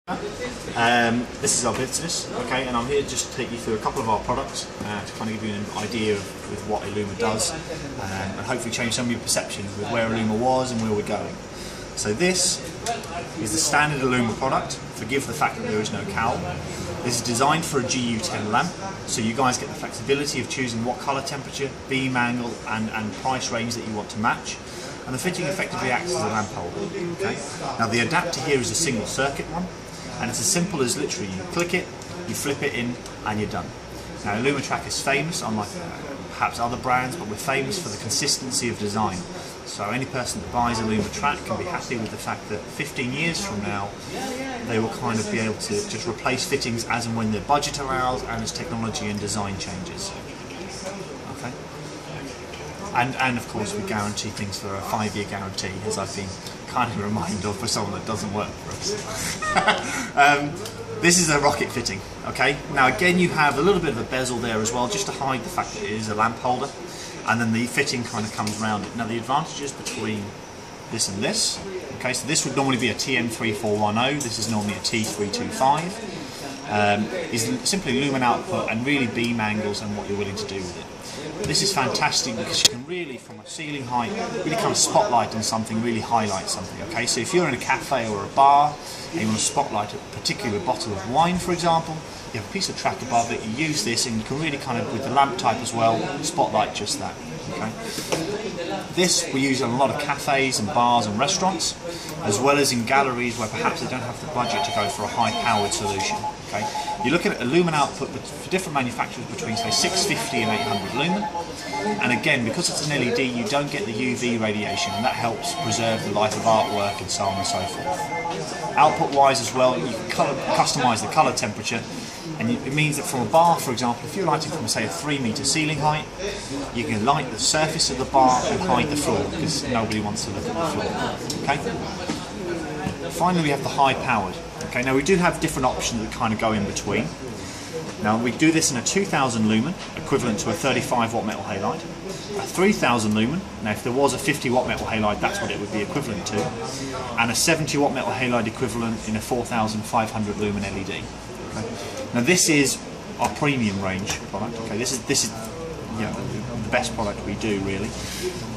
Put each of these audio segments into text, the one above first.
This is our business, okay, and I'm here just to take you through a couple of our products to kind of give you an idea with what Illuma does and hopefully change some of your perceptions with where Illuma was and where we're going. So this is the standard Illuma product. Forgive the fact that there is no cowl. This is designed for a GU10 lamp, so you guys get the flexibility of choosing what colour temperature, beam angle and price range that you want to match. And the fitting effectively acts as a lamp holder. Okay? Now the adapter here is a single circuit one, and it's as simple as literally you click it, you flip it in, and you're done. Now Illuma is famous, unlike perhaps other brands, but we're famous for the consistency of design. So any person that buys Illuma can be happy with the fact that 15 years from now, they will kind of be able to just replace fittings as and when their budget allows and as technology and design changes. Okay. And of course we guarantee things for a 5-year guarantee, as I've been kind of reminded of for someone that doesn't work for us. This is a rocket fitting, okay? Now again you have a little bit of a bezel there as well, just to hide the fact that it is a lamp holder, and then the fitting kind of comes around it. Now the advantages between this and this, okay, so this would normally be a TM3410, this is normally a T325, is simply lumen output and really beam angles and what you're willing to do with it. This is fantastic because you can really, from a ceiling height, really kind of spotlight on something, really highlight something, okay? So if you're in a cafe or a bar and you want to spotlight a particular bottle of wine, for example, you have a piece of track above it, you use this and you can really kind of, with the lamp type as well, spotlight just that, okay? This we use in a lot of cafes and bars and restaurants, as well as in galleries where perhaps they don't have the budget to go for a high-powered solution. Okay, you look at a lumen output for different manufacturers between say 650 and 800 lumen, and again because it's an LED you don't get the UV radiation, and that helps preserve the life of artwork and so on and so forth. Output wise as well, you can customise the colour temperature, and it means that from a bar, for example, if you're lighting from say a 3-metre ceiling height, you can light the surface of the bar and hide the floor because nobody wants to look at the floor. Okay. Finally we have the high powered. Okay, now we do have different options that kind of go in between. Now we do this in a 2000 lumen, equivalent to a 35 watt metal halide. A 3000 lumen, now if there was a 50 watt metal halide that's what it would be equivalent to. And a 70 watt metal halide equivalent in a 4500 lumen LED. Okay. Now this is our premium range product. Okay, this is you know, the best product we do really.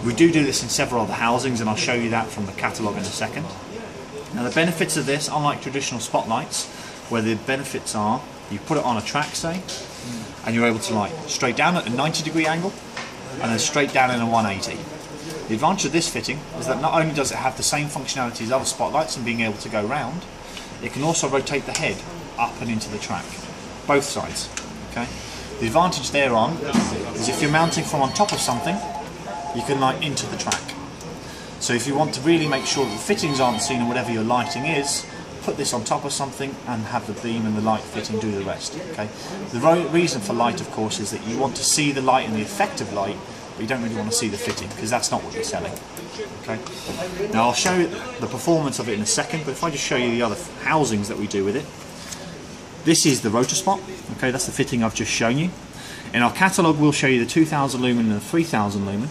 We do this in several other housings and I'll show you that from the catalogue in a second. Now the benefits of this, unlike traditional spotlights, where the benefits are, you put it on a track say, and you're able to light straight down at a 90-degree angle, and then straight down in a 180. The advantage of this fitting is that not only does it have the same functionality as other spotlights and being able to go round, it can also rotate the head up and into the track, both sides. Okay. The advantage thereon is if you're mounting from on top of something, you can light into the track. So if you want to really make sure that the fittings aren't seen and whatever your lighting is, put this on top of something and have the beam and the light fitting do the rest. Okay. The reason for light, of course, is that you want to see the light and the effect of light, but you don't really want to see the fitting because that's not what you're selling. Okay. Now I'll show you the performance of it in a second, but if I just show you the other housings that we do with it. This is the Rotaspot. Okay, that's the fitting I've just shown you. In our catalogue we'll show you the 2000 lumen and the 3000 lumen.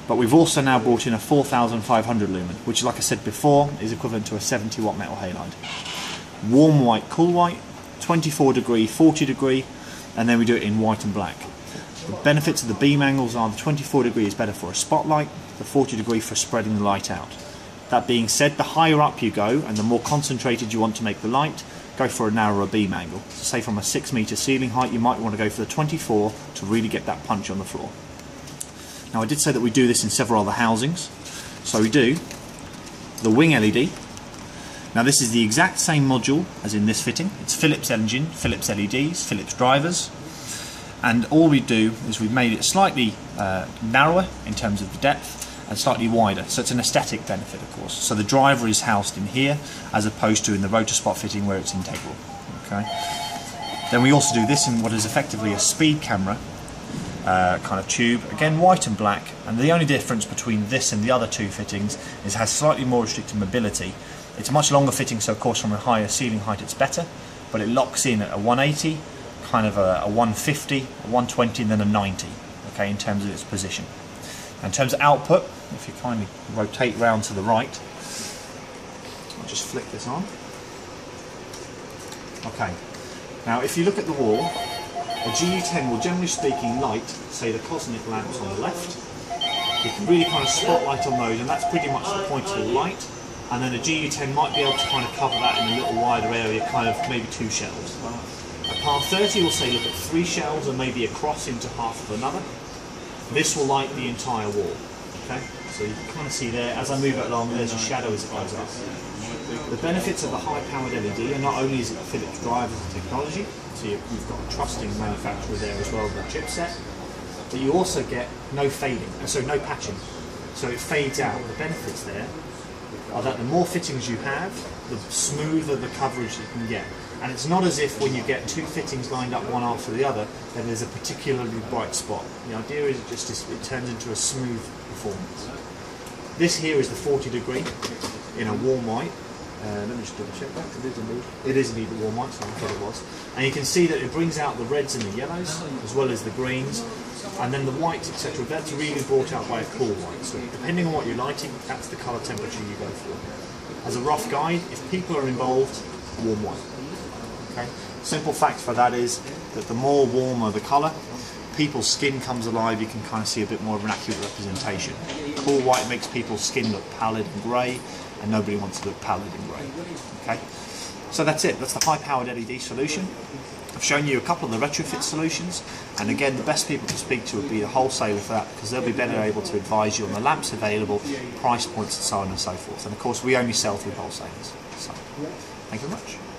But we've also now brought in a 4500 lumen, which like I said before is equivalent to a 70 watt metal halide. Warm white, cool white, 24 degree, 40 degree, and then we do it in white and black. The benefits of the beam angles are the 24 degree is better for a spotlight, the 40 degree for spreading the light out. That being said, the higher up you go and the more concentrated you want to make the light, go for a narrower beam angle. So say from a 6-metre ceiling height you might want to go for the 24 to really get that punch on the floor. Now I did say that we do this in several other housings. So we do the wing LED. Now this is the exact same module as in this fitting. It's Philips engine, Philips LEDs, Philips drivers. And all we do is we've made it slightly narrower in terms of the depth and slightly wider. So it's an aesthetic benefit of course. So the driver is housed in here as opposed to in the Rotaspot fitting where it's integral. Okay. Then we also do this in what is effectively a speed camera kind of tube, again white and black, and the only difference between this and the other two fittings is it has slightly more restricted mobility. It's a much longer fitting, so of course from a higher ceiling height it's better, but it locks in at a 180, kind of a 150, a 120 and then a 90, okay, in terms of its position. In terms of output, if you kindly rotate round to the right, I'll just flick this on. Okay, now if you look at the wall, a GU10 will generally speaking light, say the cosmic lamps on the left. You can really kind of spotlight on those, and that's pretty much the point of the light. And then a GU10 might be able to kind of cover that in a little wider area, kind of maybe 2 shelves. A par 30 will say look at 3 shelves and maybe across into half of another. This will light the entire wall. Okay, so you can kind of see there, as I move it along, there's a shadow as it goes up. The benefits of the high-powered LED are not only is it Philips drive as a technology, so you've got a trusting manufacturer there as well with the chipset, but you also get no fading, so no patching. So it fades out. The benefits there are that the more fittings you have, the smoother the coverage you can get. And it's not as if when you get 2 fittings lined up one after the other, then there's a particularly bright spot. The idea is it turns into a smooth performance. This here is the 40 degree in a warm white. Let me just double check that. It is indeed the warm white, so I thought it was. And you can see that it brings out the reds and the yellows, as well as the greens, and then the whites, etc. That's really brought out by a cool white. So depending on what you're lighting, that's the colour temperature you go for. As a rough guide, if people are involved, warm white. Okay. Simple fact for that is that the more warmer the colour, people's skin comes alive, you can kind of see a bit more of an accurate representation. Cool white makes people's skin look pallid and grey, and nobody wants to look pallid and grey. Okay, so that's it. That's the high-powered LED solution. I've shown you a couple of the retrofit solutions, and again, the best people to speak to would be the wholesaler for that, because they'll be better able to advise you on the lamps available, price points, and so on and so forth. And of course, we only sell through wholesalers. So, thank you very much.